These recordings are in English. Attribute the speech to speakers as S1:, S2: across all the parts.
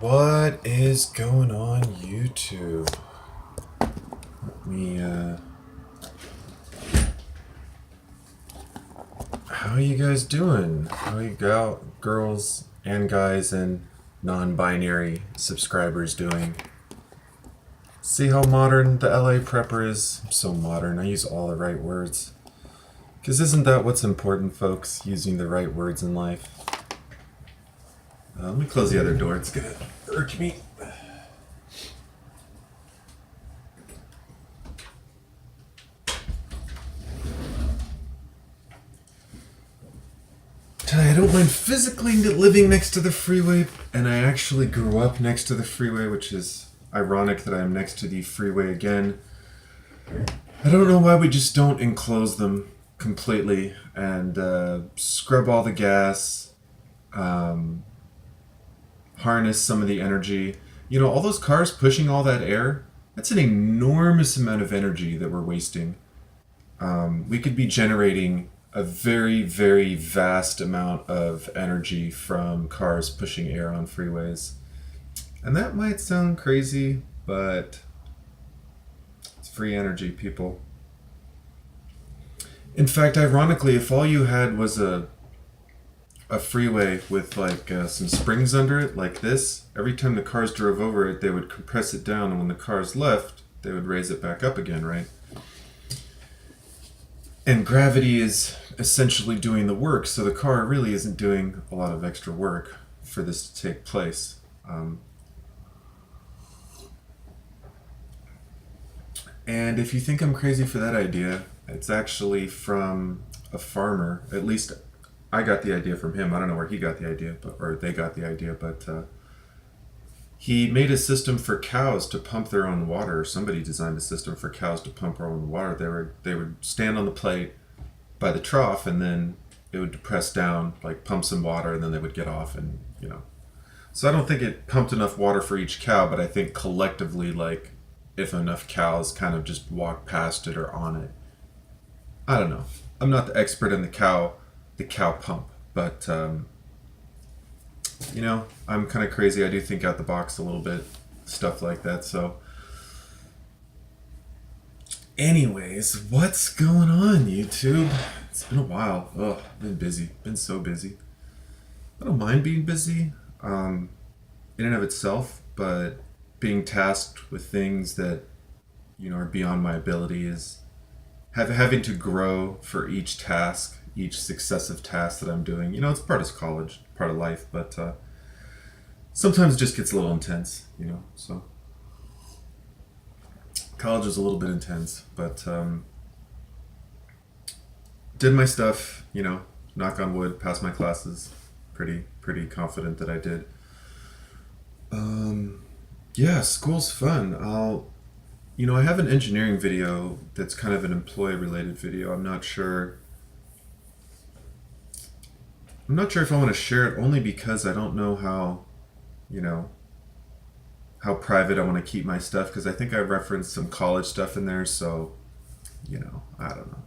S1: What is going on YouTube? Let me, how are you guys doing? How are you girls and guys and non-binary subscribers doing? See how modern the LA prepper is? I'm so modern, I use all the right words. Because isn't that what's important, folks? Using the right words in life. Let me close the other door, it's gonna irk me. I don't mind physically living next to the freeway, and I actually grew up next to the freeway, which is ironic that I am next to the freeway again. I don't know why we just don't enclose them completely and scrub all the gas, harness some of the energy. You know, all those cars pushing all that air, that's an enormous amount of energy that we're wasting. We could be generating a very, very vast amount of energy from cars pushing air on freeways. And that might sound crazy, but it's free energy, people. In fact, ironically, if all you had was a freeway with some springs under it, like this, every time the cars drove over it, they would compress it down, and when the cars left, they would raise it back up again, right? And gravity is essentially doing the work, so the car really isn't doing a lot of extra work for this to take place. And if you think I'm crazy for that idea, it's actually from a farmer. At least I got the idea from him. I don't know where he got the idea, or they got the idea, but he made a system for cows to pump their own water. Somebody designed a system for cows to pump their own water. They would stand on the plate by the trough, and then it would depress down, like pump some water, and then they would get off, and you know. So I don't think it pumped enough water for each cow, but I think collectively, like, if enough cows kind of just walk past it or on it. I don't know. I'm not the expert in the cow pump, but you know, I'm kind of crazy. I do think out the box a little bit, stuff like that. So anyways, what's going on, YouTube? It's been a while. Ugh, I've been busy. Been so busy. I don't mind being busy, in and of itself, but being tasked with things that, you know, are beyond my ability is having to grow for each task, each successive task that I'm doing. You know, it's part of college, part of life, but sometimes it just gets a little intense, you know, so. College is a little bit intense, but did my stuff, you know, knock on wood, passed my classes. Pretty confident that I did. Yeah, school's fun. I have an engineering video that's kind of an employee related video. I'm not sure if I want to share it, only because I don't know how, you know, how private I want to keep my stuff, because I think I referenced some college stuff in there, so, you know, I don't know.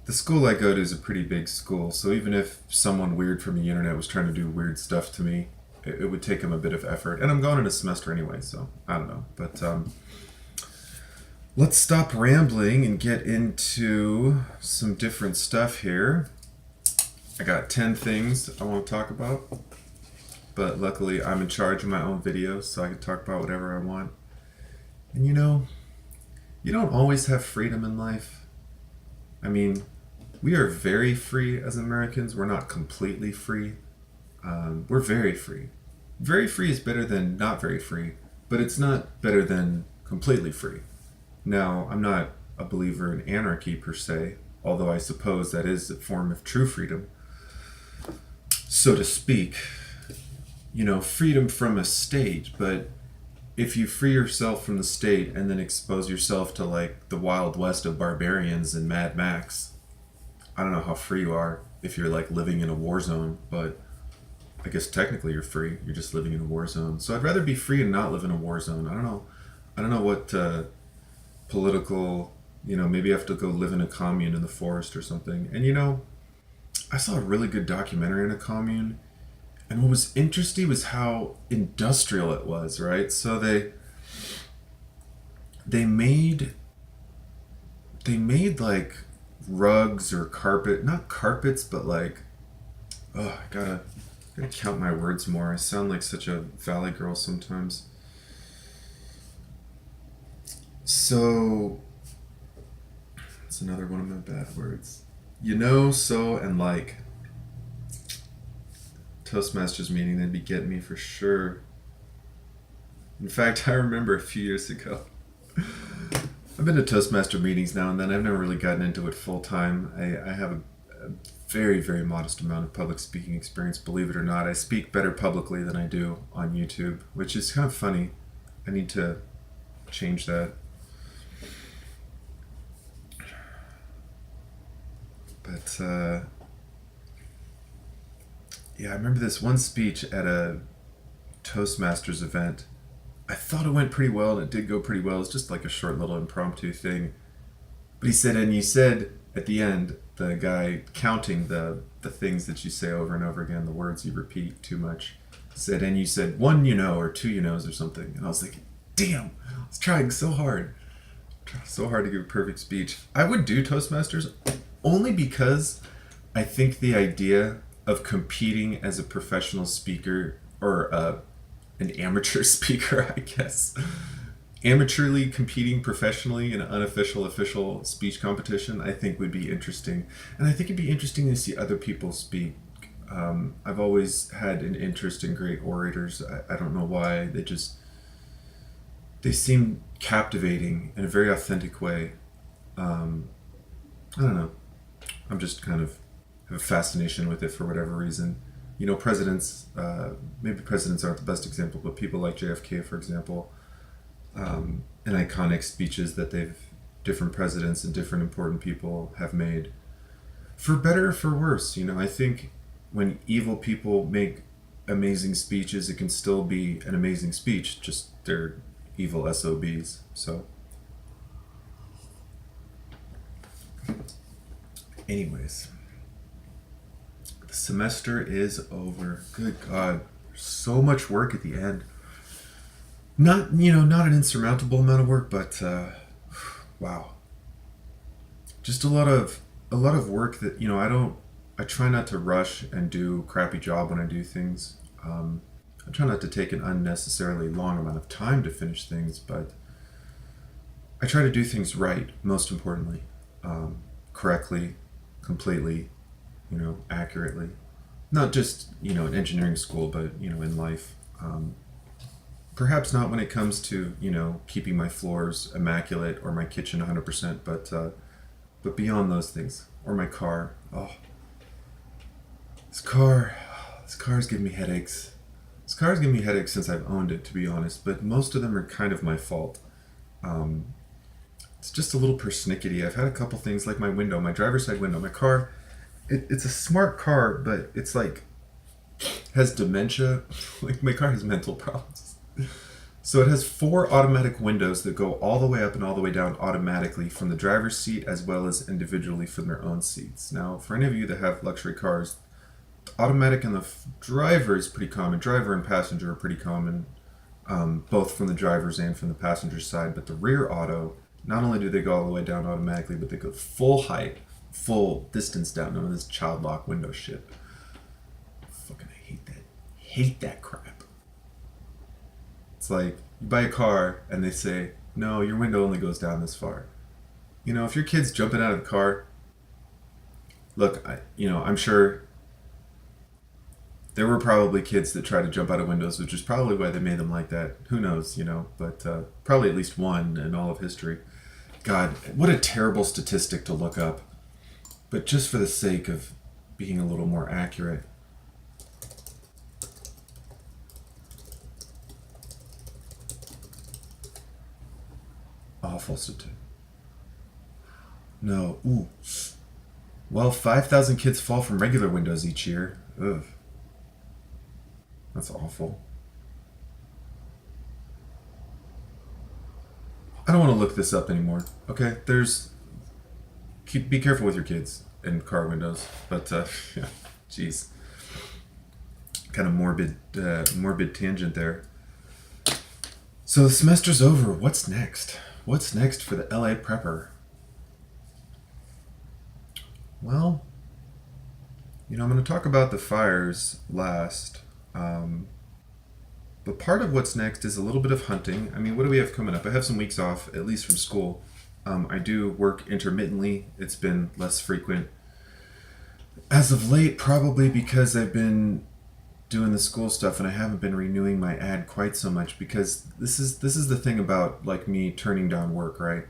S1: The school I go to is a pretty big school, so even if someone weird from the internet was trying to do weird stuff to me, it would take them a bit of effort. And I'm going in a semester anyway, so I don't know. But let's stop rambling and get into some different stuff here. I got 10 things I want to talk about, but luckily I'm in charge of my own videos, so I can talk about whatever I want. And you know, you don't always have freedom in life. I mean, we are very free as Americans. We're not completely free. We're very free. Very free is better than not very free, but it's not better than completely free. Now, I'm not a believer in anarchy per se, although I suppose that is a form of true freedom, so to speak. You know, freedom from a state, but if you free yourself from the state and then expose yourself to like the Wild West of barbarians and Mad Max, I don't know how free you are if you're like living in a war zone, but I guess technically you're free. You're just living in a war zone. So I'd rather be free and not live in a war zone. I don't know what political, you know, maybe I have to go live in a commune in the forest or something. And you know, I saw a really good documentary in a commune, And what was interesting was how industrial it was, right? So they made like rugs or carpet, not carpets, but like, oh, I gotta count my words more. I sound like such a valley girl sometimes. So that's another one of my bad words. So, and like. Toastmasters meeting, they'd be getting me for sure. In fact, I remember a few years ago. I've been to Toastmaster meetings now and then. I've never really gotten into it full time. I have a very, very modest amount of public speaking experience, believe it or not. I speak better publicly than I do on YouTube, which is kind of funny. I need to change that. But, yeah, I remember this one speech at a Toastmasters event. I thought it went pretty well, and it did go pretty well. It's just like a short little impromptu thing. But he said, and you said at the end, the guy counting the things that you say over and over again, the words you repeat too much, said, and you said one or two or something. And I was like, damn, I was trying so hard. So hard to give a perfect speech. I would do Toastmasters only because I think the idea of competing as a professional speaker or an amateur speaker, I guess. Amateurly competing professionally in an unofficial, official speech competition, I think would be interesting. And I think it'd be interesting to see other people speak. I've always had an interest in great orators. I don't know why. They seem captivating in a very authentic way. I don't know. I'm just kind of have a fascination with it for whatever reason. Presidents, maybe presidents aren't the best example, but people like JFK, for example, and iconic speeches that different presidents and different important people have made. For better or for worse, I think when evil people make amazing speeches, it can still be an amazing speech, just they're evil SOBs, so. Anyways. Semester is over. Good God, so much work at the end. Not an insurmountable amount of work, but wow, just a lot of work that I try not to rush and do a crappy job when I do things. I try not to take an unnecessarily long amount of time to finish things, but I try to do things right. Most importantly, correctly, completely. Accurately. Not just, in engineering school, but, in life. Perhaps not when it comes to, keeping my floors immaculate or my kitchen 100%, but beyond those things. Or my car. Oh. This car's giving me headaches. This car's giving me headaches since I've owned it, to be honest, but most of them are kind of my fault. It's just a little persnickety. I've had a couple things like my window, my driver's side window, my car. It's a smart car, but it's like has dementia. Like my car has mental problems. So it has 4 automatic windows that go all the way up and all the way down automatically from the driver's seat as well as individually from their own seats. Now, for any of you that have luxury cars, the automatic and the driver is pretty common. Driver and passenger are pretty common, both from the driver's and from the passenger's side. But the rear auto, not only do they go all the way down automatically, but they go full height. Full distance down, none of this child lock window shit. Fucking hate that crap. It's like you buy a car and they say, no, your window only goes down this far. If your kid's jumping out of the car, look, I'm sure there were probably kids that tried to jump out of windows, which is probably why they made them like that. Who knows, but probably at least one in all of history. God, what a terrible statistic to look up. But just for the sake of being a little more accurate. Awful statistic. No. Ooh. Well, 5,000 kids fall from regular windows each year. Ugh. That's awful. I don't want to look this up anymore. Okay, be careful with your kids and car windows. But, yeah, jeez. kind of morbid tangent there. So the semester's over. What's next? What's next for the LA prepper? Well, I'm going to talk about the fires last. But part of what's next is a little bit of hunting. I mean, what do we have coming up? I have some weeks off, at least from school. I do work intermittently. It's been less frequent as of late, probably because I've been doing the school stuff and I haven't been renewing my ad quite so much, because this is the thing about like me turning down work, right?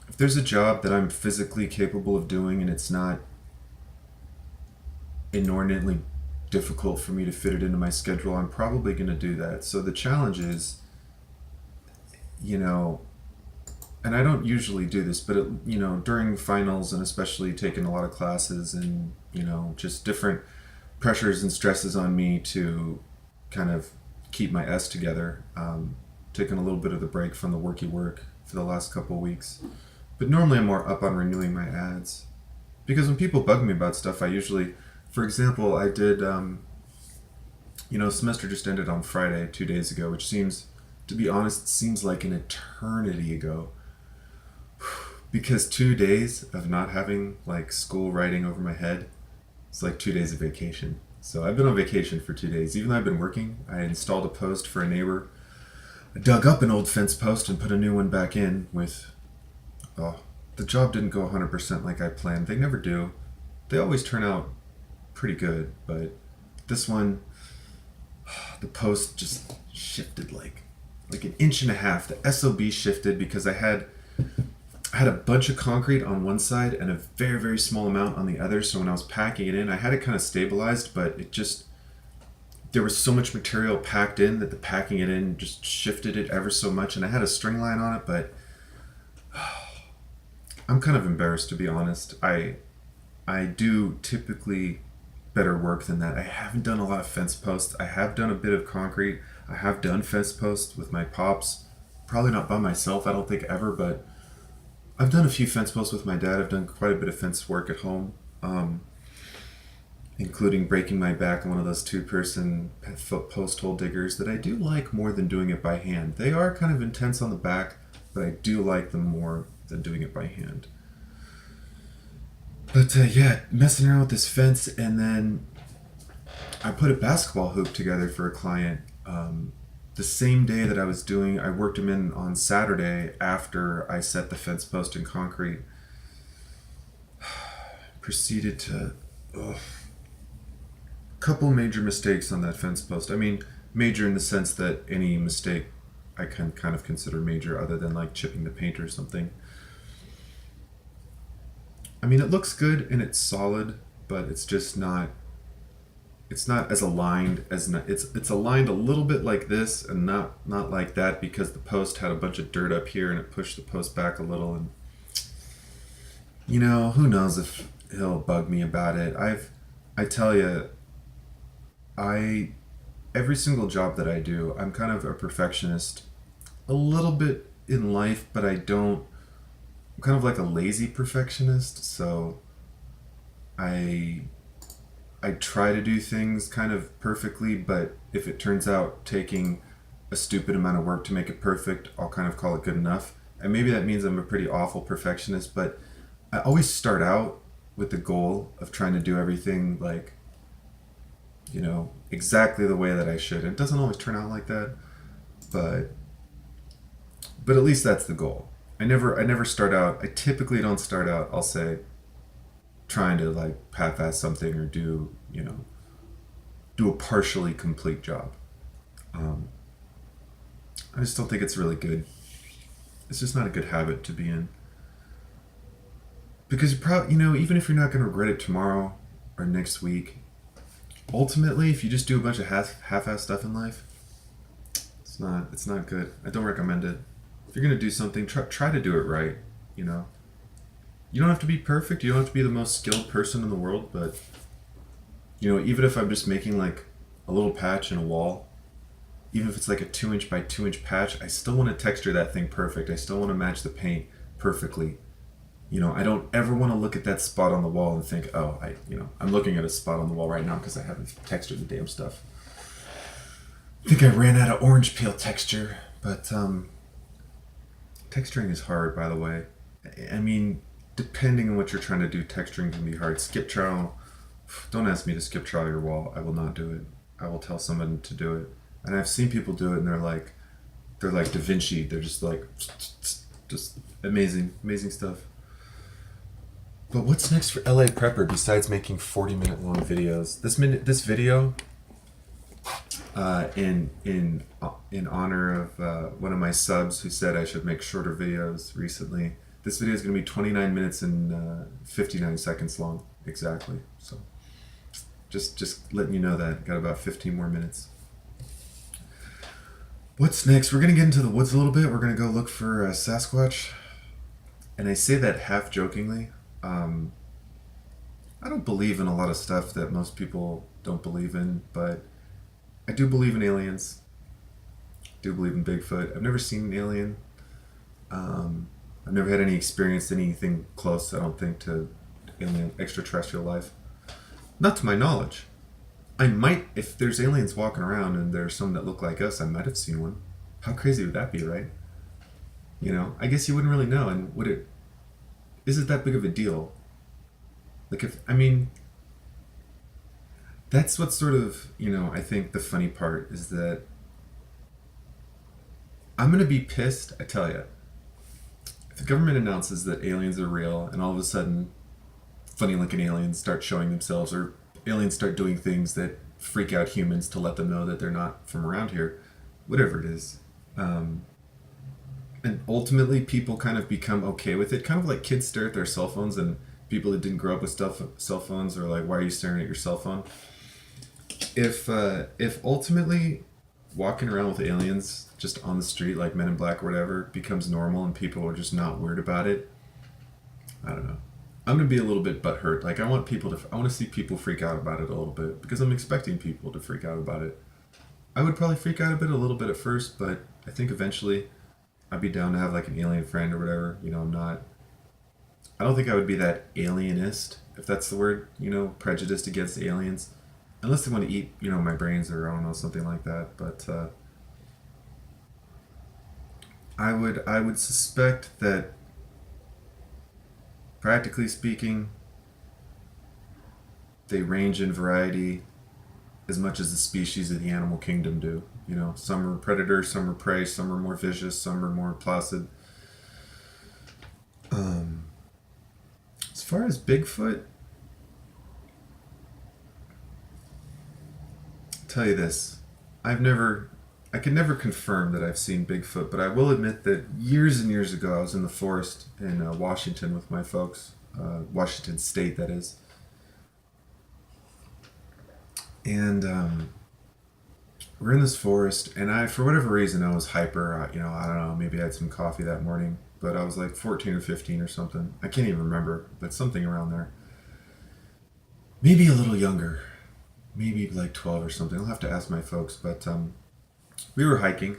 S1: If there's a job that I'm physically capable of doing and it's not inordinately difficult for me to fit it into my schedule, I'm probably going to do that. So the challenge is, and I don't usually do this, but during finals and especially taking a lot of classes and just different pressures and stresses on me to kind of keep my S together, taking a little bit of the break from the worky work for the last couple of weeks. But normally I'm more up on renewing my ads, because when people bug me about stuff, I usually, for example, I did, semester just ended on Friday 2 days ago, which seems, to be honest, seems like an eternity ago. Because 2 days of not having like school writing over my head, it's like 2 days of vacation. So I've been on vacation for 2 days. Even though I've been working, I installed a post for a neighbor. I dug up an old fence post and put a new one back in with, the job didn't go 100% like I planned. They never do. They always turn out pretty good, but this one, the post just shifted like an inch and a half. The SOB shifted because I had a bunch of concrete on one side and a very, very small amount on the other. So when I was packing it in, I had it kind of stabilized, but there was so much material packed in that the packing it in just shifted it ever so much. And I had a string line on it, but I'm kind of embarrassed, to be honest. I do typically better work than that. I haven't done a lot of fence posts. I have done a bit of concrete. I have done fence posts with my pops. Probably not by myself, I don't think ever, but I've done a few fence posts with my dad. I've done quite a bit of fence work at home, including breaking my back on one of those 2-person post hole diggers that I do like more than doing it by hand. They are kind of intense on the back, but I do like them more than doing it by hand. But messing around with this fence, and then I put a basketball hoop together for a client. The same day that I worked him in on Saturday after I set the fence post in concrete. Proceeded to, couple major mistakes on that fence post. I mean, major in the sense that any mistake I can kind of consider major, other than like chipping the paint or something. I mean, it looks good and it's solid, but it's just not. It's not as aligned as it's aligned a little bit like this and not like that, because the post had a bunch of dirt up here and it pushed the post back a little, and who knows if he'll bug me about it. I tell you, every single job that I do, I'm kind of a perfectionist a little bit in life, but I'm kind of like a lazy perfectionist, so I try to do things kind of perfectly, but if it turns out taking a stupid amount of work to make it perfect, I'll kind of call it good enough. And maybe that means I'm a pretty awful perfectionist, but I always start out with the goal of trying to do everything like, exactly the way that I should. It doesn't always turn out like that, but at least that's the goal. I never start out, I typically don't start out, I'll say, trying to like half-ass something or do a partially complete job. I just don't think it's really good. It's just not a good habit to be in, because even if you're not going to regret it tomorrow or next week, ultimately if you just do a bunch of half-ass stuff in life, it's not good. I don't recommend it. If you're going to do something, try to do it right. You don't have to be perfect. You don't have to be the most skilled person in the world, but even if I'm just making like a little patch in a wall, even if it's like a 2-inch by 2-inch patch, I still want to texture that thing perfect. I still want to match the paint perfectly. I don't ever want to look at that spot on the wall and think, oh, I'm looking at a spot on the wall right now because I haven't textured the damn stuff. I think I ran out of orange peel texture, but texturing is hard, by the way. I mean, depending on what you're trying to do, texturing can be hard. Skip trowel, don't ask me to skip trowel your wall. I will not do it. I will tell someone to do it. And I've seen people do it, and they're like Da Vinci. They're just amazing stuff. But what's next for LA Prepper besides making 40-minute long videos? This video, in honor of one of my subs who said I should make shorter videos recently. This video is going to be 29 minutes and 59 seconds long, exactly. So, just letting you know that. Got about 15 more minutes. What's next? We're going to get into the woods a little bit. We're going to go look for Sasquatch. And I say that half jokingly. I don't believe in a lot of stuff that most people don't believe in, but I do believe in aliens. I do believe in Bigfoot. I've never seen an alien. I've never had any experience, anything close, I don't think, to alien extraterrestrial life. Not to my knowledge. I might, if there's aliens walking around and there's some that look like us, I might have seen one. How crazy would that be, right? I guess you wouldn't really know, and is it that big of a deal? That's what's sort of, I think the funny part is that I'm going to be pissed, I tell you. If the government announces that aliens are real and all of a sudden funny looking aliens start showing themselves, or aliens start doing things that freak out humans to let them know that they're not from around here, whatever it is. And ultimately people kind of become okay with it, kind of like kids stare at their cell phones and people that didn't grow up with cell phones are like, why are you staring at your cell phone? If ultimately walking around with aliens just on the street like Men in Black or whatever becomes normal and people are just not worried about it, I don't know. I'm gonna be a little bit butthurt. I want to see people freak out about it a little bit because I'm expecting people to freak out about it. I would probably freak out a little bit at first, but I think eventually I'd be down to have like an alien friend or whatever. I don't think I would be that alienist, if that's the word, prejudiced against aliens. Unless they want to eat, my brains or I don't know, something like that. But I would suspect that, practically speaking, they range in variety as much as the species of the animal kingdom do. Some are predators, some are prey, some are more vicious, some are more placid. As far as Bigfoot, I'll tell you this, I can never confirm that I've seen Bigfoot, but I will admit that years and years ago I was in the forest in Washington with my folks, Washington State that is, and we're in this forest, and for whatever reason I was hyper, I don't know, maybe I had some coffee that morning, but I was like 14 or 15 or something, I can't even remember, but something around there, maybe a little younger, maybe like 12 or something, I'll have to ask my folks, but we were hiking,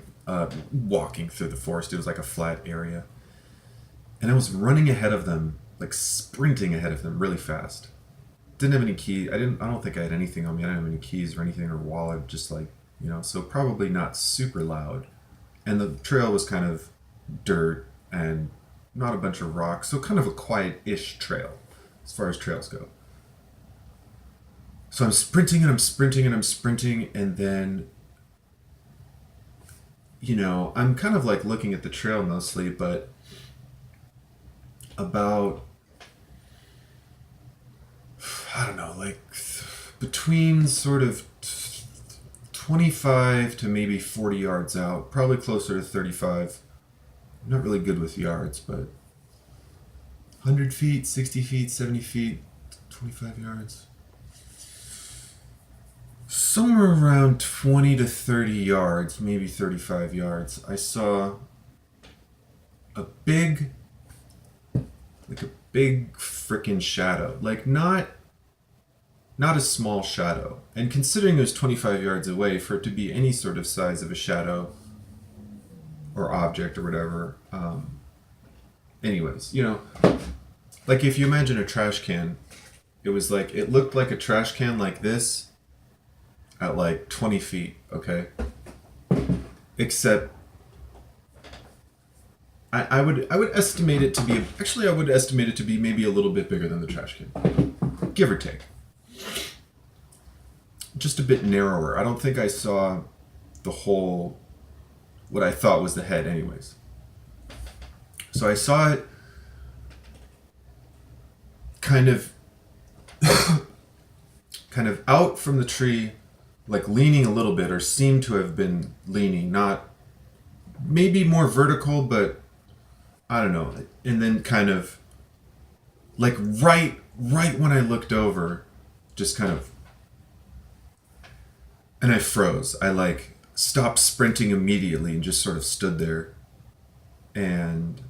S1: walking through the forest. It was like a flat area. And I was running ahead of them, like sprinting ahead of them really fast. Didn't have any keys. I don't think I had anything on me. I didn't have any keys or anything or wallet, just so probably not super loud. And the trail was kind of dirt and not a bunch of rocks, so kind of a quiet-ish trail as far as trails go. So I'm sprinting and I'm sprinting and I'm sprinting, and then I'm kind of like looking at the trail mostly, but about, I don't know, like between sort of 25 to maybe 40 yards out, probably closer to 35. I'm not really good with yards, but 100 feet, 60 feet, 70 feet, 25 yards. Somewhere around 20 to 30 yards, maybe 35 yards, I saw a big frickin' shadow. Like not a small shadow. And considering it was 25 yards away, for it to be any sort of size of a shadow or object or whatever, anyways, like if you imagine a trash can, it looked like a trash can like this at like 20 feet, okay? Except I would estimate it to be, actually I would estimate it to be maybe a little bit bigger than the trash can, give or take. Just a bit narrower. I don't think I saw the whole, what I thought was the head anyways. So I saw it kind of kind of out from the tree, like leaning a little bit, or seemed to have been leaning, not maybe more vertical, but I don't know. And then kind of like right when I looked over, just kind of, and I froze. I like stopped sprinting immediately and just sort of stood there. And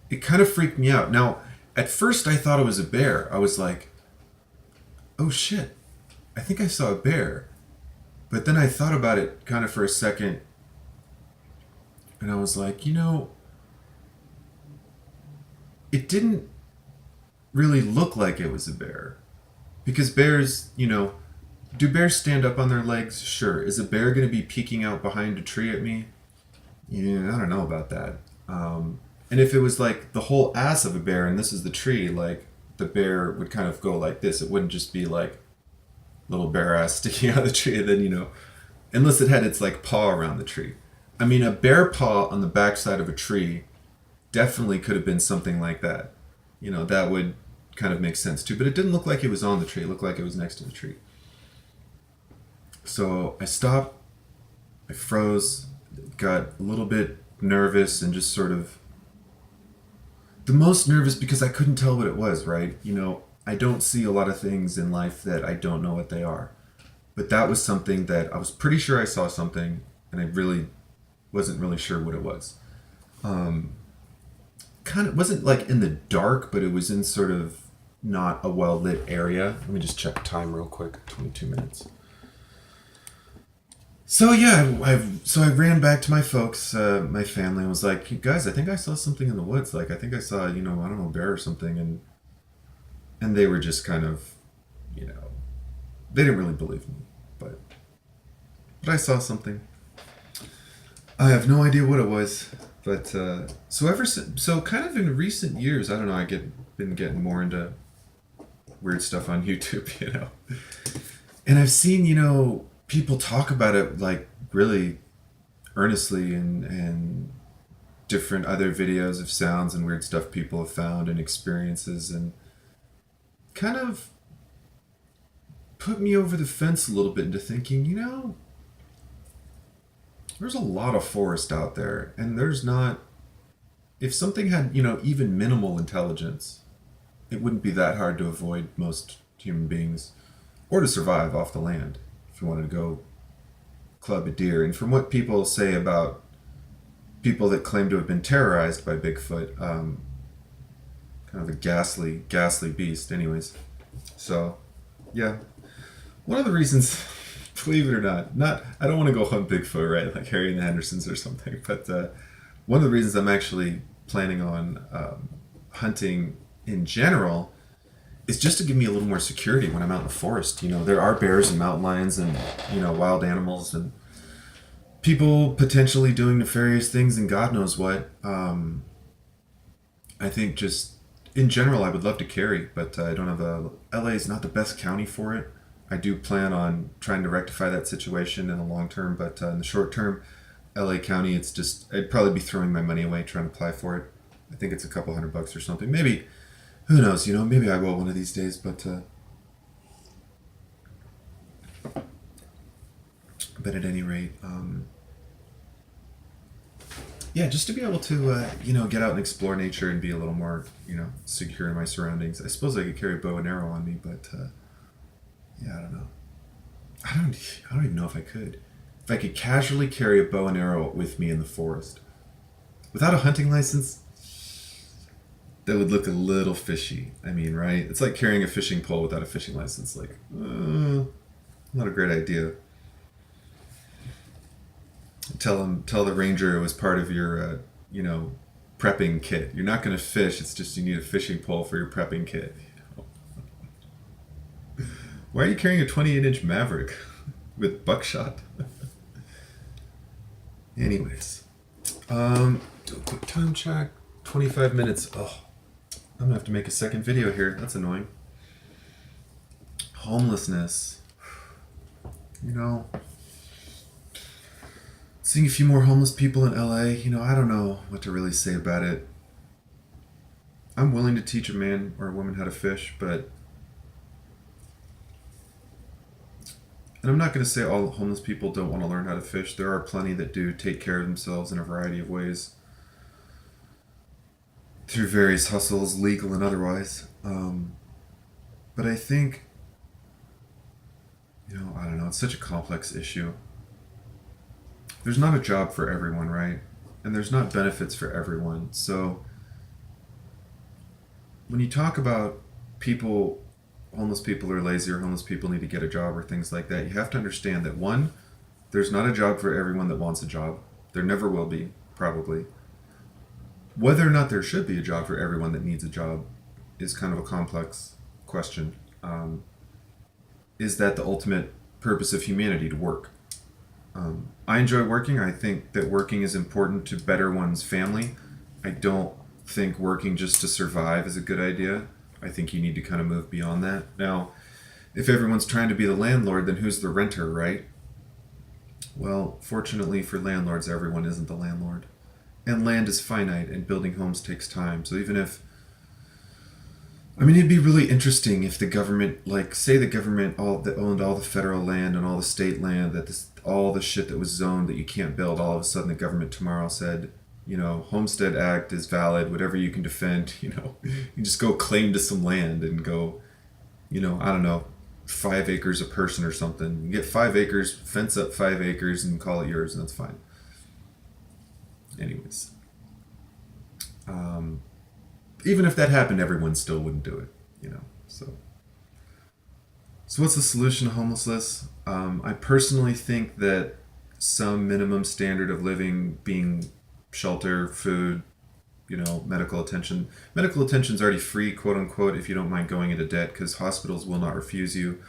S1: it kind of freaked me out. Now, at first I thought it was a bear. I was like, oh shit, I think I saw a bear. But then I thought about it kind of for a second. And I was like, it didn't really look like it was a bear. Because bears, do bears stand up on their legs? Sure. Is a bear going to be peeking out behind a tree at me? Yeah, I don't know about that. And if it was like the whole ass of a bear and this is the tree, like the bear would kind of go like this. It wouldn't just be like little bear ass sticking out of the tree and then, unless it had its like paw around the tree. I mean, a bear paw on the backside of a tree definitely could have been something like that. That would kind of make sense too. But it didn't look like it was on the tree. It looked like it was next to the tree. So I stopped. I froze. Got a little bit nervous and just sort of... The most nervous because I couldn't tell what it was, right? I don't see a lot of things in life that I don't know what they are. But that was something that I was pretty sure I saw something, and I really wasn't really sure what it was. Kind of wasn't like in the dark, but it was in sort of not a well-lit area. Let me just check time real quick. 22 minutes. So yeah, I ran back to my folks, my family, and was like, guys, I think I saw something in the woods. Like, I think I saw, I don't know, a bear or something. And they were just kind of, they didn't really believe me, but I saw something. I have no idea what it was, but so kind of in recent years, I don't know, been getting more into weird stuff on YouTube, and I've seen, people talk about it like really earnestly and different other videos of sounds and weird stuff people have found and experiences, and kind of put me over the fence a little bit into thinking, there's a lot of forest out there, and there's not... If something had, even minimal intelligence, it wouldn't be that hard to avoid most human beings, or to survive off the land if you wanted to go club a deer. And from what people say about people that claim to have been terrorized by Bigfoot, kind of a ghastly beast anyways. So, yeah. One of the reasons... Believe it or not, I don't want to go hunt Bigfoot, right? Like Harry and the Hendersons or something. But one of the reasons I'm actually planning on hunting in general is just to give me a little more security when I'm out in the forest. There are bears and mountain lions and, wild animals and people potentially doing nefarious things and God knows what. I think just in general, I would love to carry, but I don't have LA is not the best county for it. I do plan on trying to rectify that situation in the long term, but in the short term, LA County, it's just, I'd probably be throwing my money away trying to apply for it. I think it's a couple $100 or something. Maybe, who knows, maybe I will one of these days, but at any rate, yeah, just to be able to, get out and explore nature and be a little more, secure in my surroundings. I suppose I could carry a bow and arrow on me, but, yeah, I don't know. I don't even know if I could. If I could casually carry a bow and arrow with me in the forest. Without a hunting license, that would look a little fishy. I mean, right? It's like carrying a fishing pole without a fishing license. Like, not a great idea. Tell the ranger it was part of your, prepping kit. You're not going to fish. It's just you need a fishing pole for your prepping kit. Why are you carrying a 28-inch Maverick with buckshot? Anyways, do a quick time check. 25 minutes. Oh, I'm gonna have to make a second video here. That's annoying. Homelessness. You know, seeing a few more homeless people in LA, I don't know what to really say about it. I'm willing to teach a man or a woman how to fish, but... And I'm not going to say all homeless people don't want to learn how to fish. There are plenty that do take care of themselves in a variety of ways. Through various hustles, legal and otherwise. But I think, I don't know, it's such a complex issue. There's not a job for everyone, right? And there's not benefits for everyone. So when you talk about homeless people are lazy or homeless people need to get a job or things like that, you have to understand that, one, there's not a job for everyone that wants a job. There never will be, probably. Whether or not there should be a job for everyone that needs a job is kind of a complex question. Is that the ultimate purpose of humanity, to work? I enjoy working. I think that working is important to better one's family. I don't think working just to survive is a good idea. I think you need to kind of move beyond that. Now, if everyone's trying to be the landlord, then who's the renter, right? Well, fortunately for landlords, everyone isn't the landlord. And land is finite, and building homes takes time. So even if... it'd be really interesting if the government, say the government that owned all the federal land and all the state land, all the shit that was zoned that you can't build, all of a sudden the government tomorrow said, Homestead Act is valid, whatever you can defend, you just go claim to some land and go, I don't know, 5 acres a person or something. You get 5 acres, fence up 5 acres and call it yours, and that's fine. Anyways. Even if that happened, everyone still wouldn't do it, so what's the solution to homelessness? I personally think that some minimum standard of living, being shelter, food, medical attention. Medical attention's already free, quote unquote, if you don't mind going into debt, because hospitals will not refuse you.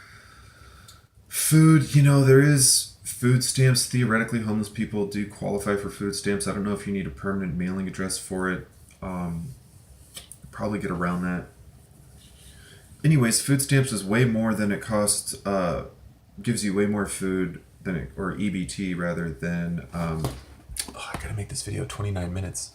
S1: Food, there is food stamps. Theoretically, homeless people do qualify for food stamps. I don't know if you need a permanent mailing address for it. Probably get around that. Anyways, food stamps is way more than it costs, gives you way more food than or EBT rather than, I gotta make this video 29 minutes.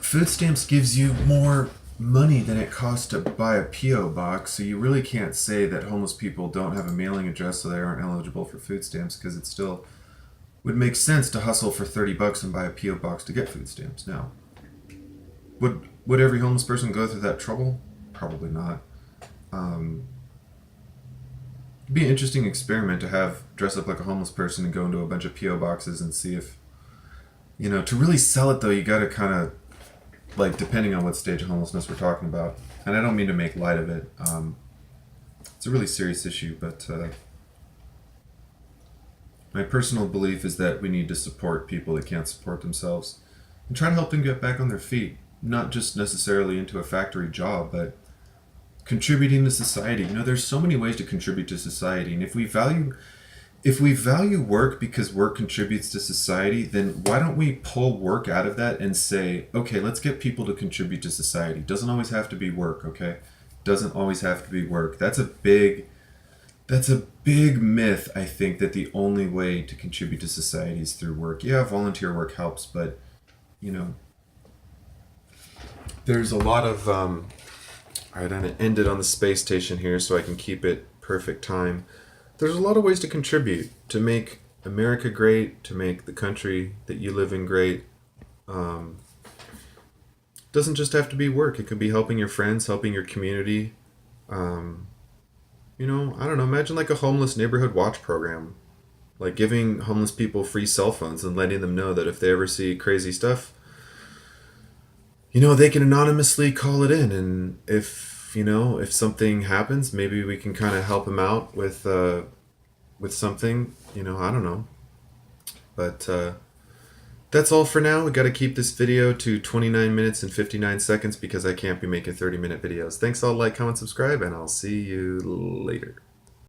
S1: Food stamps gives you more money than it costs to buy a P.O. box, so you really can't say that homeless people don't have a mailing address so they aren't eligible for food stamps, because it still would make sense to hustle for $30 and buy a P.O. box to get food stamps. Now, would every homeless person go through that trouble? Probably not. It'd be an interesting experiment to dress up like a homeless person and go into a bunch of P.O. boxes and see if, to really sell it though, you gotta kind of, depending on what stage of homelessness we're talking about. And I don't mean to make light of it. It's a really serious issue, but my personal belief is that we need to support people that can't support themselves and try to help them get back on their feet. Not just necessarily into a factory job, but contributing to society. There's so many ways to contribute to society, and if we value work because work contributes to society, then why don't we pull work out of that and say, okay, let's get people to contribute to society. Doesn't always have to be work, okay? Doesn't always have to be work. That's a big myth, I think, that the only way to contribute to society is through work. Yeah, volunteer work helps, but there's a lot of, alright, I'm going to end it on the space station here so I can keep it perfect time. There's a lot of ways to contribute, to make America great, to make the country that you live in great. Doesn't just have to be work. It could be helping your friends, helping your community. I don't know, imagine like a homeless neighborhood watch program. Like giving homeless people free cell phones and letting them know that if they ever see crazy stuff, they can anonymously call it in, and if something happens, maybe we can kind of help them out with something, I don't know. But That's all for now. We got to keep this video to 29 minutes and 59 seconds because I can't be making 30-minute videos. Thanks all, like, comment, subscribe, and I'll see you later.